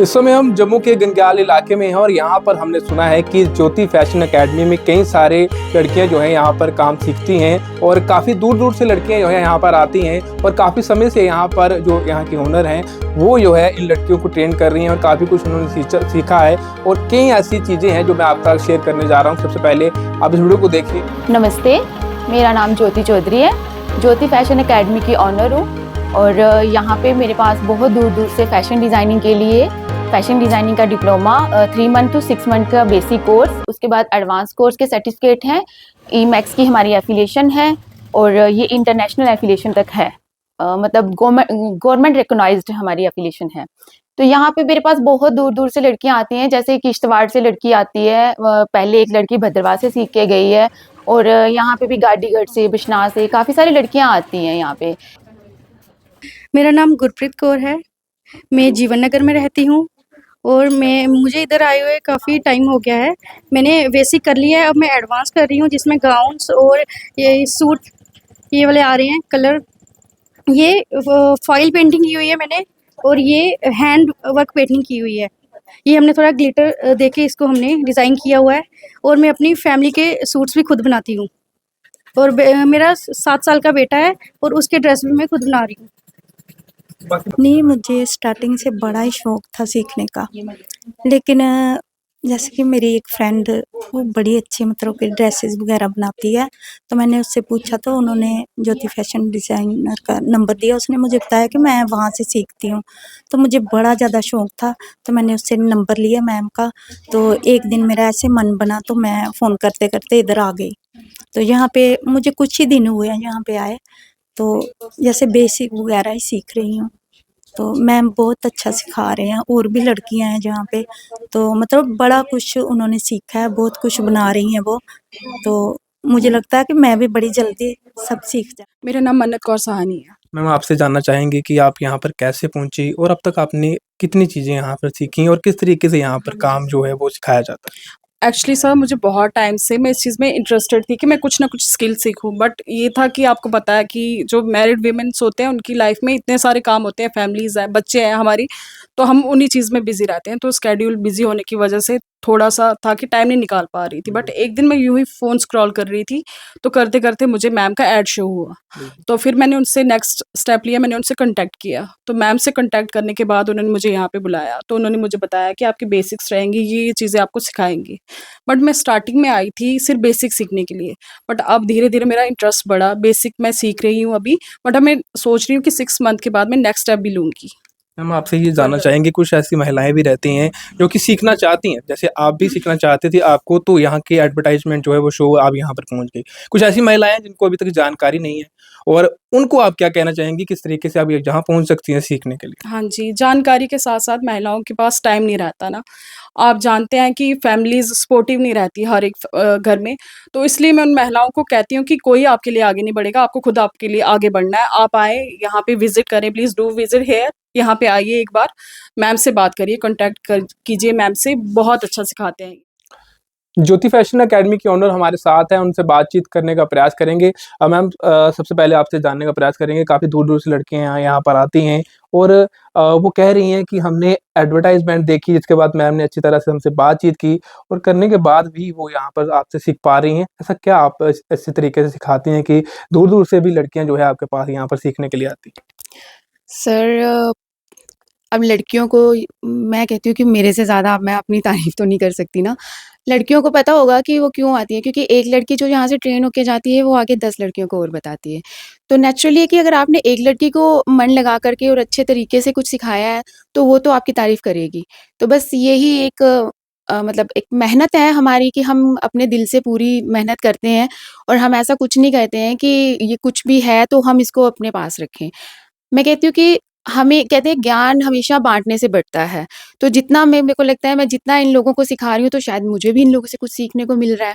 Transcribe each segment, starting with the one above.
इस समय हम जम्मू के गंग्याल इलाके में हैं और यहाँ पर हमने सुना है कि ज्योति फैशन एकेडमी में कई सारे लड़कियाँ जो हैं यहाँ पर काम सीखती हैं और काफ़ी दूर दूर से लड़कियाँ जो है यहाँ पर आती हैं और काफ़ी समय से यहाँ पर जो यहाँ के ओनर हैं वो जो है इन लड़कियों को ट्रेन कर रही हैं और काफ़ी कुछ उन्होंने सीखा है और कई ऐसी चीज़ें हैं जो मैं आपके साथ शेयर करने जा रहा हूँ। सबसे पहले आप इस वीडियो को देखिए। नमस्ते, मेरा नाम ज्योति चौधरी है। ज्योति फैशन एकेडमी की ऑनर हूँ और यहाँ पे मेरे पास बहुत दूर दूर से फैशन डिज़ाइनिंग के लिए फैशन डिज़ाइनिंग का डिप्लोमा 3 मंथ to 6 मंथ का बेसिक कोर्स, उसके बाद एडवांस कोर्स के सर्टिफिकेट हैं। ईमैक्स की हमारी एफिलिएशन है और ये इंटरनेशनल एफिलिएशन तक है, मतलब गवर्नमेंट रिकॉग्नाइज्ड हमारी एफिलिएशन है। तो यहाँ पे मेरे पास बहुत दूर दूर से लड़कियाँ आती हैं, जैसे किश्तवाड़ से लड़की आती है, पहले एक लड़की भद्रवाह से सीख के गई है और यहाँ पे भी गाड़ीगढ़ से, बिश्नाह से काफ़ी सारी लड़कियाँ आती हैं यहाँ पे। मेरा नाम गुरप्रीत कौर है। मैं जीवन नगर में रहती हूँ और मुझे इधर आए हुए काफ़ी टाइम हो गया है। मैंने बेसिक कर लिया है, अब मैं एडवांस कर रही हूँ जिसमें गाउन्स और ये सूट ये वाले आ रहे हैं कलर। ये फॉइल पेंटिंग की हुई है मैंने और ये हैंड वर्क पेंटिंग की हुई है। ये हमने थोड़ा ग्लिटर देके इसको हमने डिज़ाइन किया हुआ है और मैं अपनी फैमिली के सूट्स भी खुद बनाती हूँ और मेरा 7 साल का बेटा है और उसके ड्रेस भी मैं खुद बना रही हूँ। नहीं, मुझे स्टार्टिंग से बड़ा ही शौक था सीखने का, लेकिन जैसे कि मेरी एक फ्रेंड वो बड़ी अच्छी मतलब कि ड्रेसेस वगैरह बनाती है, तो मैंने उससे पूछा तो उन्होंने ज्योति फैशन डिज़ाइनर का नंबर दिया। उसने मुझे बताया कि मैं वहाँ से सीखती हूँ, तो मुझे बड़ा ज़्यादा शौक था, तो मैंने उससे नंबर लिया मैम का। तो एक दिन मेरा ऐसे मन बना तो मैं फ़ोन करते करते इधर आ गई। तो यहाँ पे मुझे कुछ ही दिन हुए हैं यहाँ पे आए, तो जैसे बेसिक वगैरह ही सीख रही हूँ। तो मैम बहुत अच्छा सिखा रहे हैं और भी लड़कियां हैं जहाँ पे, तो मतलब बड़ा कुछ उन्होंने सीखा है, बहुत कुछ बना रही हैं वो। तो मुझे लगता है कि मैं भी बड़ी जल्दी सब सीख जाऊँ। मेरा नाम मन्नत कौर सहानी है। मैम आपसे जानना चाहेंगे कि आप यहाँ पर कैसे पहुँची और अब तक आपने कितनी चीज़ें यहाँ पर सीखी और किस तरीके से यहाँ पर काम जो है वो सिखाया जाता है? एक्चुअली सर मुझे बहुत टाइम से मैं इस चीज़ में इंटरेस्टेड थी कि मैं कुछ ना कुछ स्किल सीखूं, बट ये था कि आपको पता है कि जो मैरिड वीमेंस होते हैं उनकी लाइफ में इतने सारे काम होते हैं, फैमिलीज हैं, बच्चे हैं हमारी, तो हम उन्हीं चीज़ में बिजी रहते हैं। तो स्केड्यूल बिजी होने की वजह से थोड़ा सा था कि टाइम नहीं निकाल पा रही थी। बट एक दिन मैं यूं ही फ़ोन स्क्रॉल कर रही थी तो करते करते मुझे मैम का ऐड शो हुआ। तो फिर मैंने उनसे नेक्स्ट स्टेप लिया, मैंने उनसे कांटेक्ट किया। तो मैम से कांटेक्ट करने के बाद उन्होंने मुझे यहाँ पे बुलाया, तो उन्होंने मुझे बताया कि आपकी बेसिक्स रहेंगी, ये चीज़ें आपको सिखाएंगी। बट मैं स्टार्टिंग में आई थी सिर्फ बेसिक सीखने के लिए, बट अब धीरे धीरे मेरा इंटरेस्ट बढ़ा। बेसिक मैं सीख रही हूँ अभी, बट अब मैं सोच रही हूँ कि 6 मंथ के बाद मैं नेक्स्ट स्टेप भी लूँगी। मैम आपसे ये जानना चाहेंगे, कुछ ऐसी महिलाएं भी रहती हैं जो कि सीखना चाहती हैं, जैसे आप भी सीखना चाहते थे, आपको तो यहाँ की एडवर्टाइजमेंट जो है वो शो आप यहाँ पर पहुँच गई। कुछ ऐसी महिलाएं हैं जिनको अभी तक जानकारी नहीं है और उनको आप क्या कहना चाहेंगी, किस तरीके से आप ये जहाँ पहुँच सकती हैं सीखने के लिए? हाँ जी, जानकारी के साथ-साथ महिलाओं के पास टाइम नहीं रहता ना। आप जानते हैं कि फैमिलीज़ सपोर्टिव नहीं रहती हर एक घर में, तो इसलिए मैं उन महिलाओं को कहती हूँ कि कोई आपके लिए आगे नहीं बढ़ेगा, आपको खुद आपके लिए आगे बढ़ना है। आप आएँ, यहाँ पे विज़िट करें, प्लीज़ डू विज़िट हियर। यहाँ पे आइए एक बार, मैम से बात करिए, कॉन्टैक्ट कर कीजिए मैम से, बहुत अच्छा सिखाते हैं। ज्योति फैशन एकेडमी की ओनर हमारे साथ हैं, उनसे बातचीत करने का प्रयास करेंगे। मैम सबसे पहले आपसे जानने का प्रयास करेंगे, काफ़ी दूर-दूर से लड़कियाँ यहाँ पर आती हैं और वो कह रही हैं कि हमने एडवर्टाइज़मेंट देखी, जिसके बाद मैम ने अच्छी तरह से हमसे बातचीत की और करने के बाद भी वो यहाँ पर आपसे सीख पा रही हैं। ऐसा क्या आप इसी तरीके से सिखाती हैं कि दूर-दूर से भी लड़कियाँ जो है आपके पास यहाँ पर सीखने के लिए आती हैं? सर, अब लड़कियों को मैं कहती हूँ कि मेरे से ज़्यादा मैं अपनी तारीफ़ तो नहीं कर सकती ना। लड़कियों को पता होगा कि वो क्यों आती है, क्योंकि एक लड़की जो यहाँ से ट्रेन होके जाती है, वो आगे 10 लड़कियों को और बताती है। तो नेचुरली है कि अगर आपने एक लड़की को मन लगा कर के और अच्छे तरीके से कुछ सिखाया है, तो वो तो आपकी तारीफ़ करेगी। तो बस यही एक मतलब एक मेहनत है हमारी कि हम अपने दिल से पूरी मेहनत करते हैं और हम ऐसा कुछ नहीं कहते हैं कि ये कुछ भी है, तो हम इसको अपने पास रखें। मैं कहती हूँ कि हमें कहते हैं ज्ञान हमेशा बाँटने से बढ़ता है। तो जितना मेरे को लगता है मैं जितना इन लोगों को सिखा रही हूँ, तो शायद मुझे भी इन लोगों से कुछ सीखने को मिल रहा है।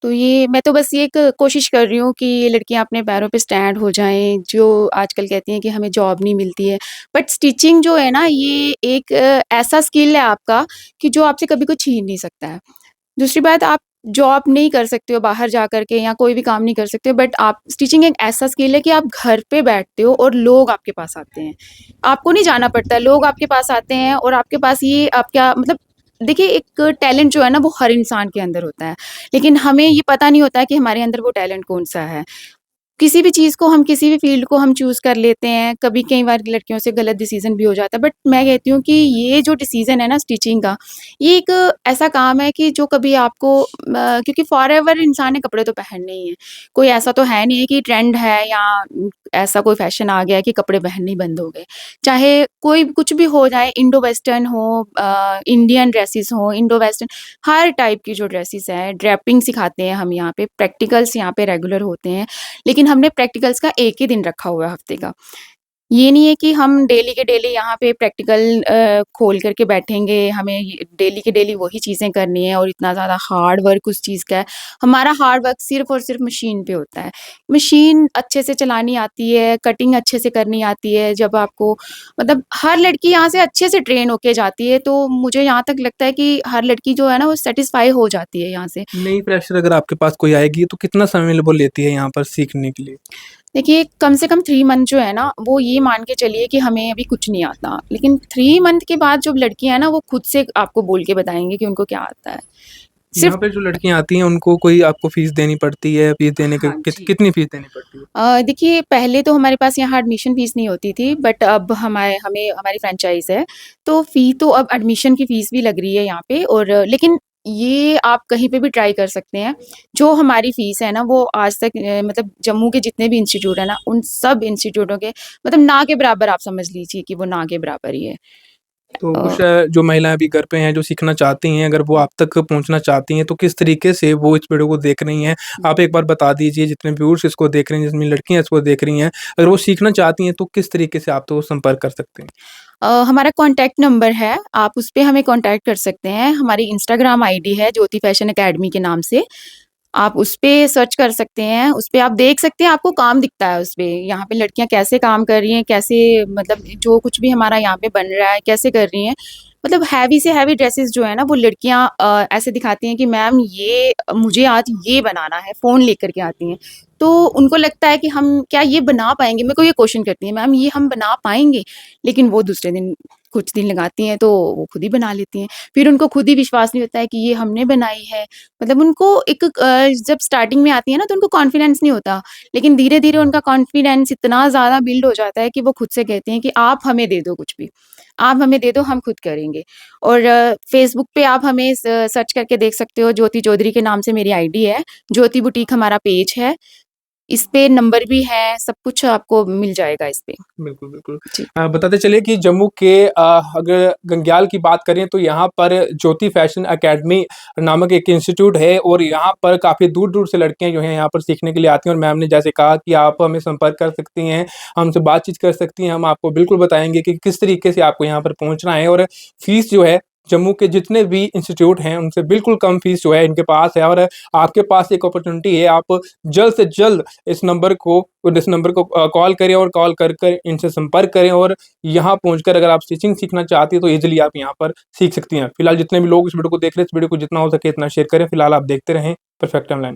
तो ये मैं तो बस ये एक कोशिश कर रही हूँ कि ये लड़कियाँ अपने पैरों पे स्टैंड हो जाएँ, जो आजकल कहती हैं कि हमें जॉब नहीं मिलती है। बट स्टिचिंग जो है ना, ये एक ऐसा स्किल है आपका कि जो आपसे कभी कोई छीन नहीं सकता है। दूसरी बात, आप जॉब नहीं कर सकते हो बाहर जा कर के या कोई भी काम नहीं कर सकते हो, बट आप स्टिचिंग एक ऐसा स्किल है कि आप घर पे बैठते हो और लोग आपके पास आते हैं। आपको नहीं जाना पड़ता, लोग आपके पास आते हैं और आपके पास ये आप क्या मतलब देखिए एक टैलेंट जो है ना वो हर इंसान के अंदर होता है, लेकिन हमें ये पता नहीं होता है कि हमारे अंदर वो टैलेंट कौन-सा है। किसी भी चीज़ को हम किसी भी फ़ील्ड को हम चूज़ कर लेते हैं, कभी कई बार लड़कियों से गलत डिसीज़न भी हो जाता है, बट मैं कहती हूँ कि ये जो डिसीज़न है ना स्टिचिंग का, ये एक ऐसा काम है कि जो कभी आपको क्योंकि फॉरएवर इंसान ने कपड़े तो पहनने ही हैं। कोई ऐसा तो है नहीं है कि ट्रेंड है या ऐसा कोई फ़ैशन आ गया है कि कपड़े पहनने ही बंद हो गए। चाहे कोई कुछ भी हो जाए, इंडो वेस्टर्न हो, इंडियन ड्रेसेस हो, इंडो वेस्टर्न हर टाइप की जो ड्रेसेस हैं, ड्रेपिंग सिखाते हैं हम यहाँ पे, प्रैक्टिकल्स यहाँ पे रेगुलर होते हैं। लेकिन हमने प्रैक्टिकल्स का एक ही दिन रखा हुआ है हफ्ते का। ये नहीं है कि हम डेली के डेली यहाँ पे प्रैक्टिकल खोल कर के बैठेंगे, हमें ये डेली के डेली वही चीज़ें करनी है और इतना ज़्यादा हार्ड वर्क उस चीज़ का है। हमारा हार्ड वर्क सिर्फ़ और सिर्फ़ मशीन पे होता है। मशीन अच्छे से चलानी आती है, कटिंग अच्छे से करनी आती है, जब आपको मतलब हर लड़की यहाँ से अच्छे से ट्रेन होके जाती है, तो मुझे यहाँ तक लगता है कि हर लड़की जो है ना वो सैटिस्फाई हो जाती है यहाँ से। नई फ्रेशर अगर आपके पास कोई आएगी तो कितना समय वो लेती है यहाँ पर सीखने के लिए? देखिए, कम से कम 3 मंथ जो है ना, वो ये मान के चलिए कि हमें अभी कुछ नहीं आता। लेकिन 3 मंथ के बाद जो लड़कियाँ हैं ना, वो खुद से आपको बोल के बताएँगी कि उनको क्या आता है। सिर्फ़ यहाँ पे जो लड़कियाँ आती हैं उनको कोई आपको फ़ीस देनी पड़ती है? फ़ीस देने के हाँ जी। कितनी फ़ीस देनी पड़ती है? देखिए पहले तो हमारे पास यहाँ एडमिशन फ़ीस नहीं होती थी, बट अब हमें हमारी फ्रैंचाइज़ है, तो फ़ी तो अब एडमिशन की फ़ीस भी लग रही है यहाँ पे और लेकिन ये आप कहीं पे भी ट्राई कर सकते हैं। जो हमारी फ़ीस है ना, वो आज तक मतलब जम्मू के जितने भी इंस्टीट्यूट हैं ना, उन सब इंस्टीट्यूटों के मतलब ना के बराबर आप समझ लीजिए कि वो ना के बराबर ही है। तो अ कुछ जो महिलाएँ अभी घर पे हैं, जो सीखना चाहती हैं, अगर वो आप तक पहुँचना चाहती हैं, तो किस तरीके से वो इस वीडियो को देख रही हैं? आप एक बार बता दीजिए जितने व्यूअर्स इसको देख रहे हैं, जितनी लड़कियाँ इसको देख रही हैं, अगर वो सीखना चाहती हैं, तो किस तरीके से आप तो संपर्क कर सकते हैं? हमारा कॉन्टैक्ट नंबर है, आप उस पे हमें कॉन्टैक्ट कर सकते हैं। हमारी इंस्टाग्राम आईडी है ज्योति फैशन अकेडमी के नाम से। आप उस पे सर्च कर सकते हैं, उस पे आप देख सकते हैं, आपको काम दिखता है उस पे। यहाँ पे लड़कियाँ कैसे काम कर रही हैं, कैसे मतलब जो कुछ भी हमारा यहाँ पे बन रहा है, कैसे कर रही हैं। मतलब हैवी से हैवी ड्रेसेस जो है ना, वो लड़कियाँ ऐसे दिखाती हैं कि मैम ये मुझे आज ये बनाना है, फ़ोन लेकर के आती हैं। तो उनको लगता है कि हम क्या ये बना पाएँगे? मेरे को ये क्वेश्चन करती हैं, मैम ये हम बना पाएँगे? लेकिन वो दूसरे दिन कुछ दिन लगाती हैं, तो वो खुद ही बना लेती हैं। फिर उनको खुद ही विश्वास नहीं होता है कि ये हमने बनाई है। मतलब उनको एक जब स्टार्टिंग में आती है ना तो उनको कॉन्फिडेंस नहीं होता, लेकिन धीरे-धीरे उनका कॉन्फिडेंस इतना ज़्यादा बिल्ड हो जाता है कि वो खुद से कहते हैं कि आप हमें दे दो कुछ भी, आप हमें दे दो हम खुद करेंगे। और फ़ेसबुक पे आप हमें सर्च करके देख सकते हो, ज्योति चौधरी के नाम से मेरी आईडी है, ज्योति बुटीक हमारा पेज है, इस पे नंबर भी है, सब कुछ आपको मिल जाएगा इस पे। बिल्कुल, बिल्कुल। जी। बताते चलिए कि जम्मू के अगर गंग्याल की बात करें तो यहाँ पर ज्योति फैशन अकेडमी नामक एक इंस्टीट्यूट है और यहाँ पर काफ़ी दूर-दूर से लड़कियाँ जो हैं यहाँ पर सीखने के लिए आती हैं और मैम ने जैसे कहा कि आप हमें संपर्क कर सकती हैं, हमसे बातचीत कर सकती हैं, हम आपको बिल्कुल बताएँगे कि किस तरीके से आपको यहाँ पर पहुँचना है और फ़ीस जो है जम्मू के जितने भी इंस्टीट्यूट हैं उनसे बिल्कुल कम फ़ीस जो है इनके पास है और आपके पास एक अपॉर्च्युनिटी है, आप जल्द से जल्द इस नंबर को कॉल करें और कॉल कर कर इनसे संपर्क करें और यहाँ पहुँचकर अगर आप स्टिचिंग सीखना चाहती हैं तो ईज़िली आप यहाँ पर सीख सकती हैं। फिलहाल जितने भी लोग इस वीडियो को देख रहे हैं, इस वीडियो को जितना हो सके इतना शेयर करें। फिलहाल आप देखते रहें परफेक्ट ऑनलाइन।